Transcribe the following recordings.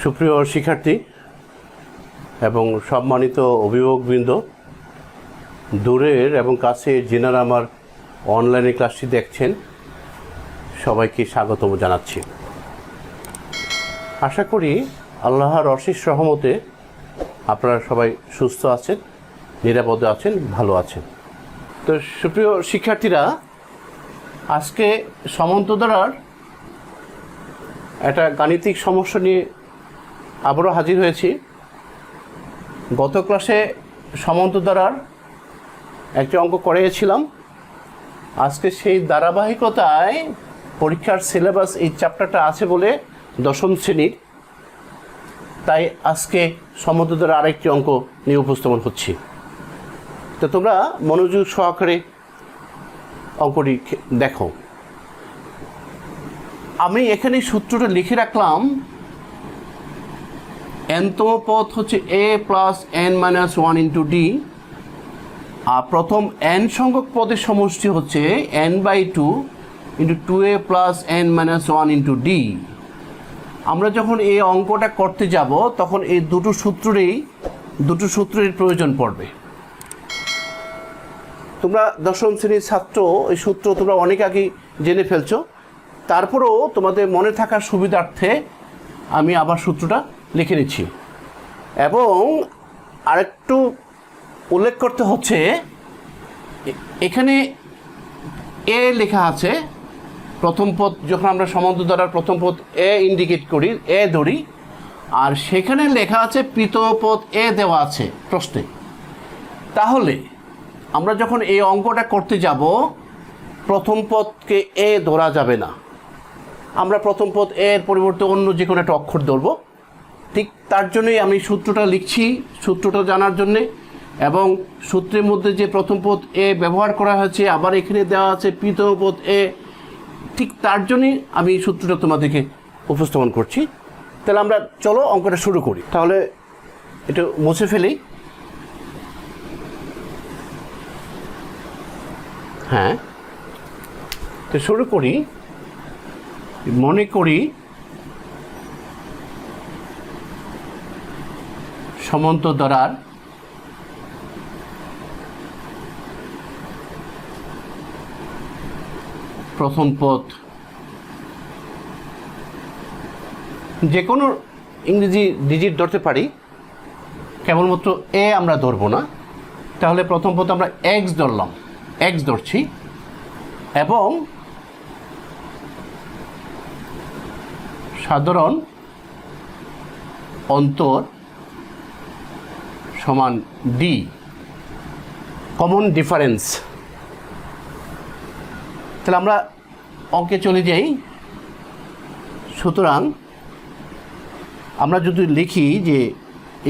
সুপ্রিয় শিক্ষার্থী এবং সম্মানিত অভিভাবকবৃন্দ, দূরের এবং কাছের যিনারা আমার অনলাইনে ক্লাসটি দেখছেন, সবাইকে স্বাগতম জানাচ্ছি। আশা করি আল্লাহর অশেষ রহমতে আপনারা সবাই সুস্থ আছেন, নিরাপদে আছেন, ভালো আছেন। তো সুপ্রিয় শিক্ষার্থীরা, আজকে সমান্তরাল একটা গাণিতিক সমস্যা নিয়ে আবারও হাজির হয়েছি। গত ক্লাসে সমান্তরাল একটি অঙ্ক করিয়েছিলাম। আজকে সেই ধারাবাহিকতায় পরীক্ষার সিলেবাস এই চ্যাপ্টারটা আছে বলে দশম শ্রেণীর, তাই আজকে সমান্তরাল আরেকটি অঙ্ক নিয়ে উপস্থাপন হচ্ছি। তো তোমরা মনোযোগ সহকারে অঙ্কটি দেখো। আমি এখানে সূত্রটা লিখে রাখলাম, nতম পদ হচ্ছে a plus n minus 1 into D, আর প্রথম n সংখ্যক পদের সমষ্টি হচ্ছে n/2 into 2a plus n minus 1 into D. আমরা যখন এই অঙ্কটা করতে যাব তখন এই দুটো সূত্রের প্রয়োজন পড়বে। তোমরা দশম শ্রেণীর ছাত্র, এই সূত্র তোমরা অনেক আগে জেনে ফেলছো, তারপরেও তোমাদের মনে থাকার সুবিধার্থে আমি আবার সূত্রটা লিখে নিচ্ছি। এবং আরেকটু উল্লেখ করতে হচ্ছে, এখানে এ লেখা আছে প্রথম পদ। যখন আমরা সমান্তরাল প্রথম পদ এ ইন্ডিকেট করি, এ ধরি, আর সেখানে লেখা আছে প্রথম পদ এ দেওয়া আছে প্রশ্নে। তাহলে আমরা যখন এই অঙ্কটা করতে যাব, প্রথম পদকে এ ধরা যাবে না। আমরা প্রথম পদ এর পরিবর্তে অন্য যে কোনো একটা অক্ষর ধরব। ঠিক তার জন্যই আমি সূত্রটা লিখছি, সূত্রটা জানার জন্যে। এবং সূত্রের মধ্যে যে প্রথম পদ এ ব্যবহার করা হয়েছে, আবার এখানে দেওয়া আছে প্রথম পদ এ, ঠিক তার জন্যই আমি সূত্রটা তোমাদেরকে উপস্থাপন করছি। তাহলে আমরা চলো অঙ্কটা শুরু করি। তাহলে এটা মুছে ফেলি। হ্যাঁ, তো শুরু করি। মনে করি সমান্তরাল প্রথম পদ, যে কোনো ইংরেজি ডিজিট ধরতে পারি, কেবলমাত্র এ আমরা ধরবো না। তাহলে প্রথম পদ আমরা এক্স ধরলাম, এক্স ধরছি, এবং সাধারণ অন্তর সমান ডি, কমন ডিফারেন্স। তাহলে আমরা অঙ্কে চলে যাই। সুতরাং আমরা যদি লিখি যে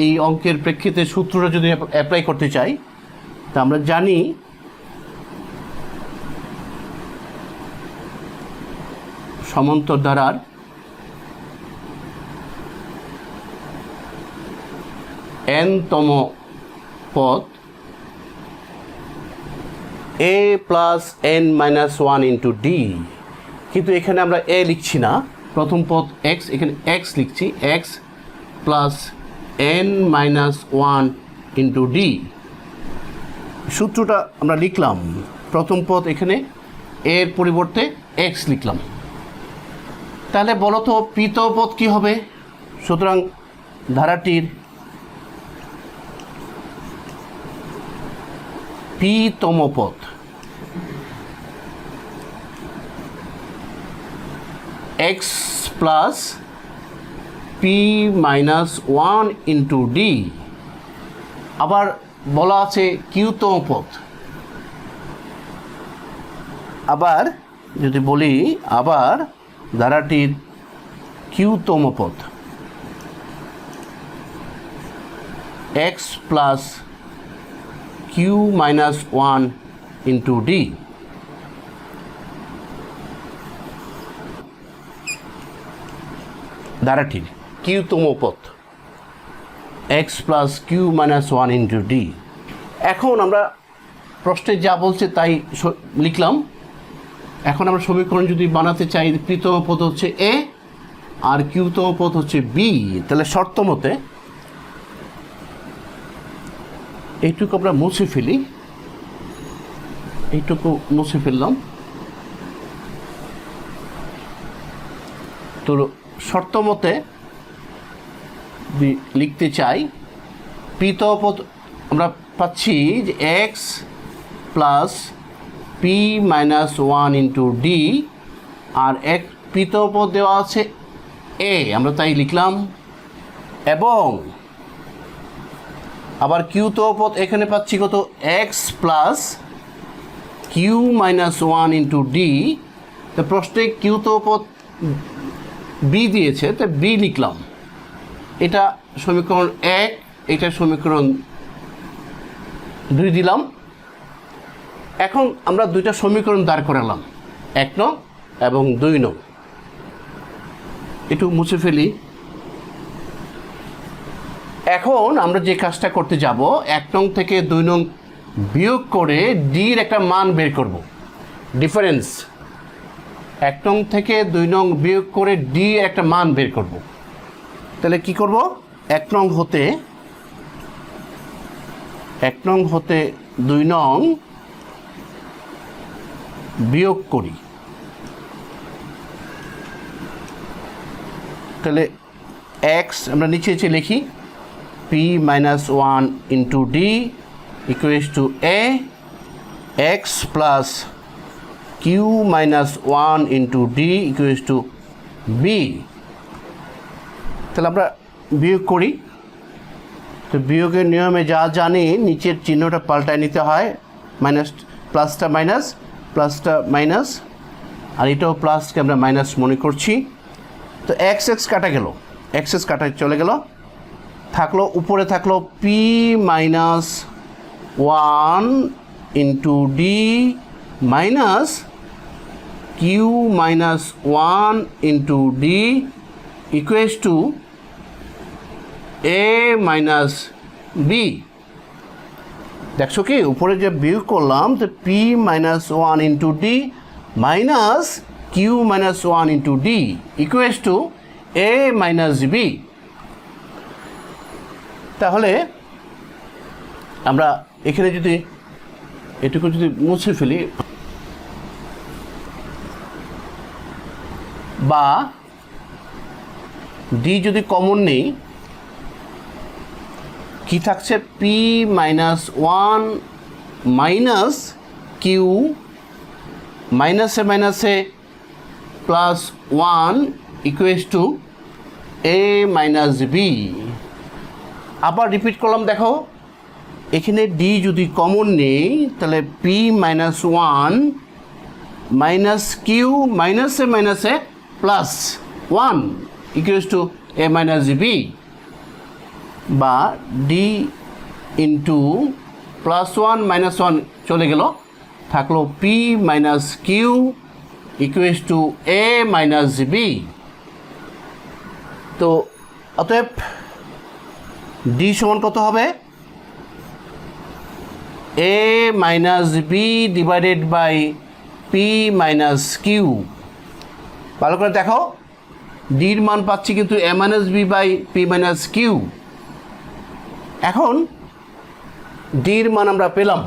এই অঙ্কের প্রেক্ষিতে সূত্রটা যদি অ্যাপ্লাই করতে চাই, তা আমরা জানি সমান্তরাল nতম পদ a plus n minus 1 into D. কিন্তু এখানে আমরা এ লিখছি না, প্রথম পদ এক্স, এখানে এক্স লিখছি, x plus n minus 1 into D. সূত্রটা আমরা লিখলাম, প্রথম পদ এখানে এর পরিবর্তে এক্স লিখলাম। তাহলে বলো তো প্রথম পদ কী হবে? সুতরাং ধারাটির পিতম পদ X plus P minus 1 into D. আবার বলা আছে কিউতম পদ। আবার যদি বলি, আবার ধারাটির কিউতম পদ X plus Q minus 1 into D. ধারাটির কিউতম পদ X plus Q minus 1 into D. এখন আমরা প্রশ্নে যা বলছে তাই লিখলাম। এখন আমরা সমীকরণ যদি বানাতে চাই, প্রথম পদ হচ্ছে এ আর কিউতম পদ হচ্ছে বি। তাহলে শর্ত মতে এইটুকু আমরা মুছে ফেলি, এইটুকু মুছে ফেললাম। তো শর্ত মতে লিখতে চাই পিতম পদ আমরা পাচ্ছি যে x plus P minus one into D, আর এক পিতম পদ দেওয়া আছে এ, আমরা তাই লিখলাম। এবং আবার কিউতম পদ এখানে পাচ্ছি কত, X plus Q minus one into D. তো প্রশ্নে কিউতম পদ বি দিয়েছে, তো বি লিখলাম। এটা সমীকরণ 1, এটা সমীকরণ 2 দিলাম। এখন আমরা দুইটা সমীকরণ দাঁড় করালাম, 1 নং এবং 2 নং। একটু মুছে ফেলি। এখন আমরা যে কাজটা করতে যাব, 1 নং থেকে 2 নং বিয়োগ করে ডির একটা মান বের করব, ডিফারেন্স। 1 নং থেকে 2 নং বিয়োগ করে ডি একটা মান বের করব। তাহলে কি করব, 1 নং হতে 2 নং বিয়োগ করি। তাহলে এক্স আমরা নিচে লিখি, P minus one into D equals to A, X plus Q minus one into D equals to B. তাহলে আমরা বিয়োগ করি। তো বিয়োগের নিয়মে যা জানি, নিচের চিহ্নটা পাল্টায় নিতে হয়, মাইনাস প্লাসটা মাইনাস, প্লাসটা মাইনাস, আর এটাও প্লাসকে আমরা মাইনাস মনে করছি। তো এক্স এক্স কাটা গেল, এক্স এক্স কাটা চলে গেল, থাকলো উপরে থাকলো P minus one into D minus Q minus one into D equals to A minus B. দেখছো কি উপরে যে বিয়োগ করলাম, তো P minus one into D minus Q minus one into D equals to A minus B. তাহলে আমরা এখানে যদি এটুকু যদি মুছে ফেলি, বা ডি যদি কমন নেই, কি থাকছে, p minus one minus q মাইনাসে মাইনাসে plus one equals to A minus b. আবার রিপিট করলাম, দেখো এখানে ডি যদি কমন নেই, তাহলে p minus one minus q মাইনাসে মাইনাসে plus one equals to A minus b, বা d into plus one minus one চলে গেল, থাকলো P minus q equals to A minus b. তো অতএব ডি সমান কত হবে, a minus b divided by P minus q. ভালো করে দেখো, ডির মান পাচ্ছি কিন্তু a minus B by P minus q. এখন ডির মান আমরা পেলাম,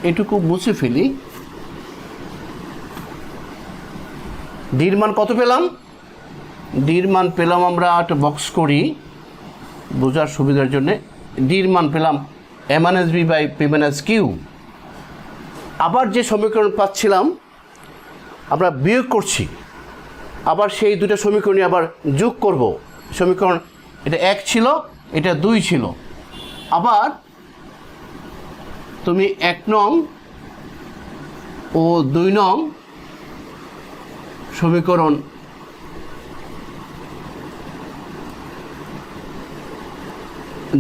এটুকু মুছে ফেলি। ডির মান কত পেলাম, ডির মান পেলাম, আমরা একটা বক্স করি বোঝার সুবিধার জন্য। ডির মান পেলাম a minus B by P minus q. আবার যে সমীকরণ পাচ্ছিলাম আমরা বিয়োগ করছি, আবার সেই দুটো সমীকরণই আবার যোগ করব। সমীকরণ এটা 1 ছিল, এটা 2 ছিল। আবার তুমি 1 নং ও 2 নং সমীকরণ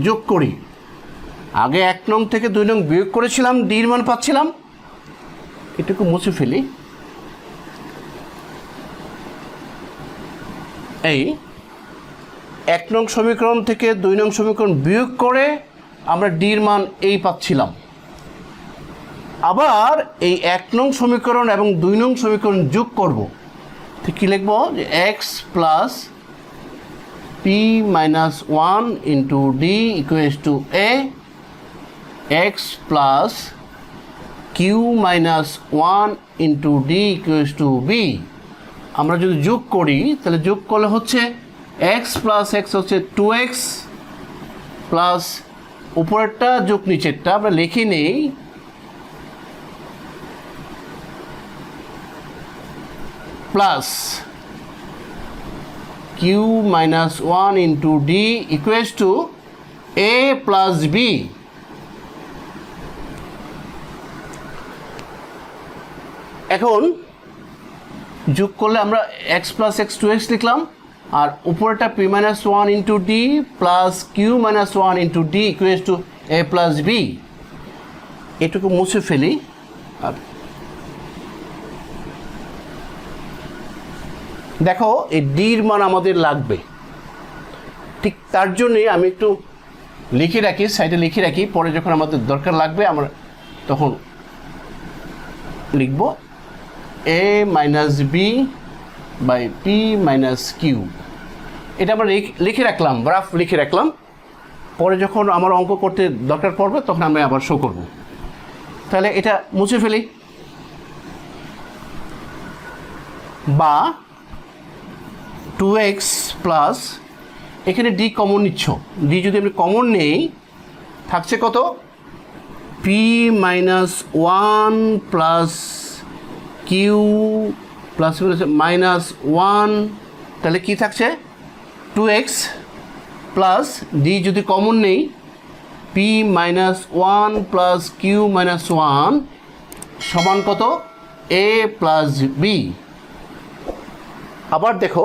যোগ করি। আগে 1 নং থেকে 2 নং বিয়োগ করেছিলাম, ডির মান পাচ্ছিলাম। এটুকু মুছে ফেলি। এই 1 নং সমীকরণ থেকে 2 নং সমীকরণ বিয়োগ করে আমরা ডির মান এই পাচ্ছিলাম। আবার এই 1 নং সমীকরণ এবং 2 নং সমীকরণ যোগ করব, তো কী লিখবো যে x plus P minus one into D equals to A, X plus Q minus one into D equals to B. আমরা যদি যোগ করি তাহলে যোগ করলে হচ্ছে এক্স প্লাস এক্স হচ্ছে 2x প্লাস উপরেরটা যোগ নিচেরটা আমরা লিখে নেই plus Q minus one into D equals to A plus b. এখন যোগ করলে আমরা এক্স প্লাস এক্স 2x লিখলাম, আর উপরেটা p minus one into D plus Q minus one into D equals to A plus b. এটুকু মুছে ফেলি। আর দেখো এই ডির মান আমাদের লাগবে, ঠিক তার জন্যে আমি একটু লিখে রাখি, সাইডে লিখে রাখি, পরে যখন আমাদের দরকার লাগবে আমরা তখন লিখব a minus B by P minus q. এটা আমরা লিখে রাখলাম, গ্রাফ লিখে রাখলাম, পরে যখন আমার অঙ্ক করতে দরকার পড়বে তখন আমি আবার শো করব। তাহলে এটা মুছে ফেলি, বা 2x প্লাস এখানে ডি কমন নিচ্ছ, ডি যদি আমি কমন নেই থাকছে কত P minus one plus Q plus minus one, তাহলে কি থাকছে 2x প্লাস ডি যদি কমন নেই P minus one plus Q minus one সমান কত এ প্লাস বি। আবার দেখো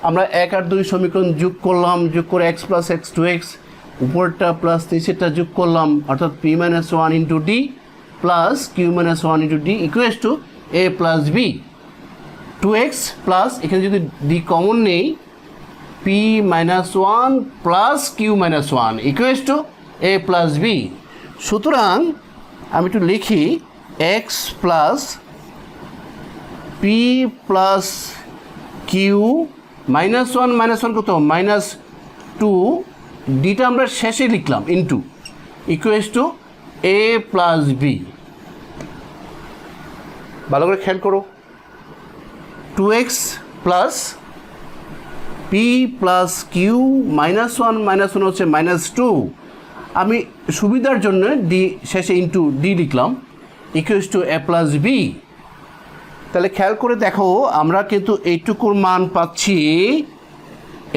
আমরা 1 আর 2 সমীকরণ যোগ করলাম, যোগ করে এক্স প্লাস এক্স 2x উপরটা প্লাস নিচেরটা যোগ করলাম, অর্থাৎ P minus one into D plus Q minus one into D equals to A plus B. 2x plus এখানে যদি ডি কমন নেই P minus one plus Q minus one equals to A plus B. সুতরাং আমি একটু লিখি X plus P plus Q minus one কত minus two, ডিটা আমরা শেষে লিখলাম into equals to A plus B. ভালো করে খেয়াল করো, 2x plus P plus Q minus one হচ্ছে মাইনাস টু, আমি সুবিধার জন্য ডি শেষে ইন্টু ডি লিখলাম equals to A plus B. তাহলে খেয়াল করে দেখো আমরা কিন্তু এইটুকুর মান পাচ্ছি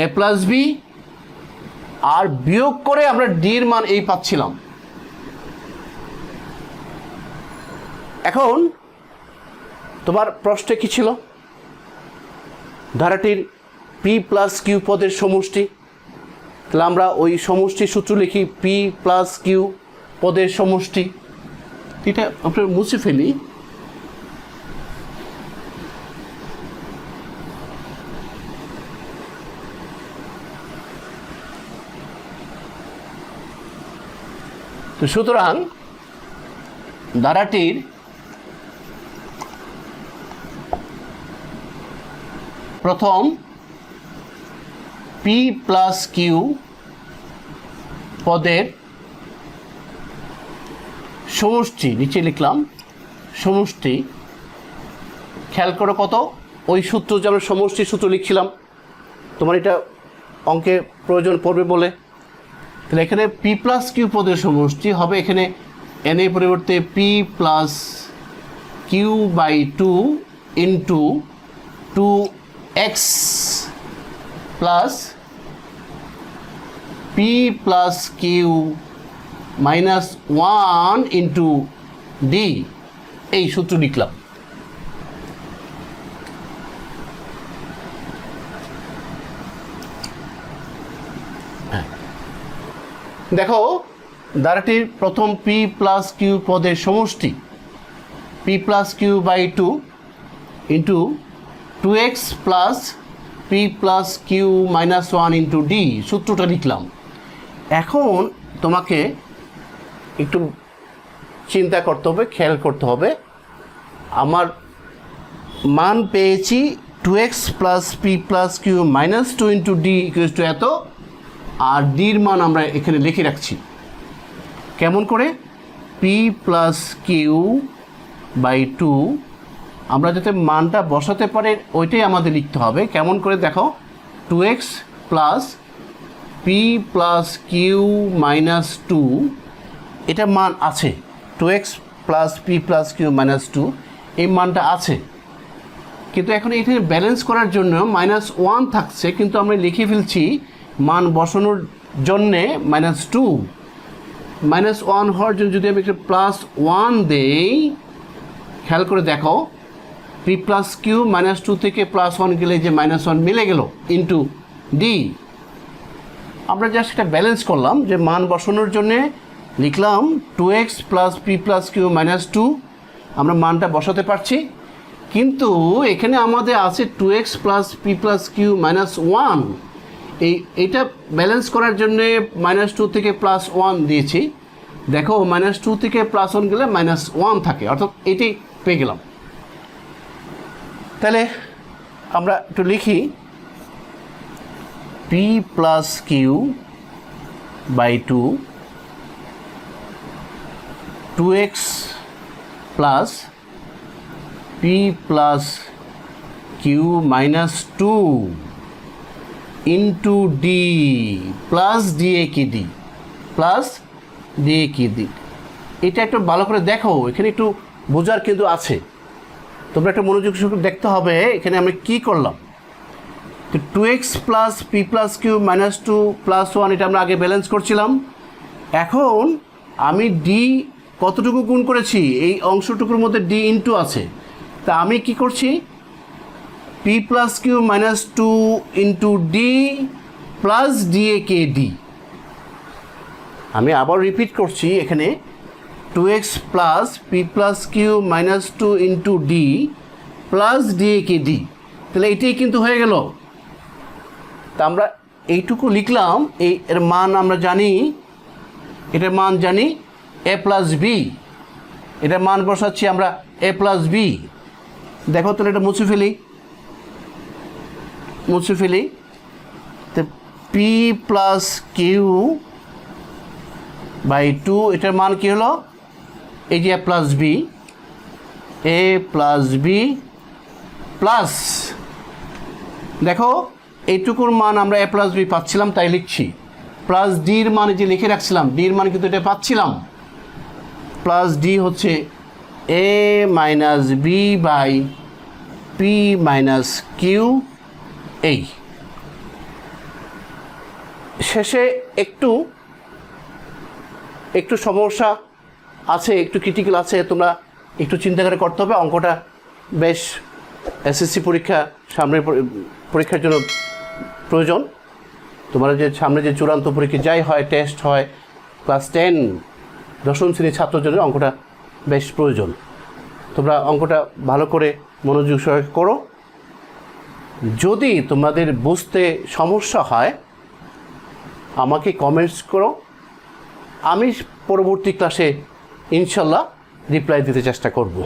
এ প্লাস বি, আর বিয়োগ করে আমরা ডির মান এই পাচ্ছিলাম। এখন তোমার প্রশ্নে কি ছিল? ধারাটির পি প্লাস কিউ পদের সমষ্টি, তাহলে আমরা ওই সমষ্টি সূত্র লিখি পি প্লাস কিউ পদের সমষ্টি। এটা আমরা মুছে ফেলি। তো সুতরাং ধারাটির প্রথম পি প্লাস কিউ পদের সমষ্টি নিচে লিখলাম, সমষ্টি খেয়াল করো কত, ওই সূত্র যে আমরা সমষ্টি সূত্র লিখছিলাম, তোমার এটা অঙ্কে প্রয়োজন পড়বে বলে, তাহলে এখানে পি প্লাস কিউ পদের সমষ্টি হবে এখানে এন এর পরিবর্তে P plus Q by two into 2x plus P plus Q minus one into D, এই সূত্র লিখলাম। দেখো ধারাটির প্রথম পি প্লাস কিউ পদের সমষ্টি P plus Q by two into 2x plus P plus Q minus one into D, সূত্রটা লিখলাম। এখন তোমাকে একটু চিন্তা করতে হবে, খেয়াল করতে হবে। আমার মান পেয়েছি 2x plus P plus Q minus 2 into D equals to এত, আর ডির মান আমরা এখানে লিখে রাখছি কেমন করে, পি প্লাস কিউ বাই 2, আমরা যাতে মানটা বসাতে পারি ওইটাই আমাদের লিখতে হবে। কেমন করে দেখো, 2x plus P plus Q minus 2, এটা মান আছে, 2x plus P plus Q minus 2 এই মানটা আছে, কিন্তু এখন এখানে ব্যালেন্স করার জন্য -1 থাকছে, কিন্তু আমরা লিখে ফেলছি মান বসানোর জন্যে -2, -1 হওয়ার জন্য যদি আমি একটা +1 দেই, খেয়াল করে দেখো পি প্লাস কিউ -2 থেকে +1 গেলে যে -1 মিলে গেল ইন্টু ডি। আমরা জাস্ট এটা ব্যালেন্স করলাম, যে মান বসানোর জন্যে লিখলাম 2x plus P plus Q -2, আমরা মানটা বসাতে পারছি, কিন্তু এখানে আমাদের আছে 2x plus P plus Q -1, এইটা ব্যালেন্স করার জন্যে -2 থেকে +1 দিয়েছি। দেখো -2 থেকে +1 গেলে -1 থাকে, অর্থাৎ এটি পেয়ে গেলাম। তাহলে আমরা একটু লিখি P plus Q by 2, 2x plus P plus Q -2 into D plus DA কি ডি, প্লাস ডিএ কি ডি। এটা একটু ভালো করে দেখো, এখানে একটু বোঝার কিন্তু আছে, তোমরা একটা মনোযোগ সহকারে দেখতে হবে এখানে আমরা কী করলাম। তো 2x plus P plus Q -2 +1 এটা আমরা আগে ব্যালেন্স করছিলাম। এখন আমি ডি কতটুকু গুণ করেছি, এই অংশটুকুর মধ্যে ডি ইন্টু আছে, তা আমি কি করছি, P plus Q -2 into D plus DA কে ডি। আমি আবার রিপিট করছি, এখানে 2x plus P plus Q -2 into D plus DA কে ডি, তাহলে এটাই কিন্তু হয়ে গেল। তা আমরা এইটুকু লিখলাম, এর মান আমরা জানি, এটার মান জানি a প্লাস বি, এটার মান বসাচ্ছি আমরা a প্লাস বি। দেখো তাহলে এটা মুছে ফেলি, তো পি প্লাস কিউ বাই 2, এটার মান কী হলো, এই যে a প্লাস বি প্লাস, দেখো এইটুকুর মান আমরা a প্লাস বি পাচ্ছিলাম, তাই লিখছি, প্লাস ডির মান যে লিখে রাখছিলাম, ডির মান কিন্তু এটা পাচ্ছিলাম, প্লাস ডি হচ্ছে a minus B by P minus Q. এই শেষে একটু সমস্যা আছে, একটু ক্রিটিক্যাল আছে, তোমরা একটু চিন্তা করে করতে হবে। অঙ্কটা বেশ এসএসসি পরীক্ষা সামনের পরীক্ষার জন্য প্রয়োজন। তোমরা যে সামনে যে চূড়ান্ত পরীক্ষা যাই হয়, টেস্ট হয়, ক্লাস 10 দশম শ্রেণীর ছাত্রের জন্য অঙ্কটা বেশ প্রয়োজন। তোমরা অঙ্কটা ভালো করে মনোযোগ সহকারে করো। যদি তোমাদের বুঝতে সমস্যা হয় আমাকে কমেন্টস করো, আমি পরবর্তী ক্লাসে ইনশাল্লাহ রিপ্লাই দিতে চেষ্টা করব।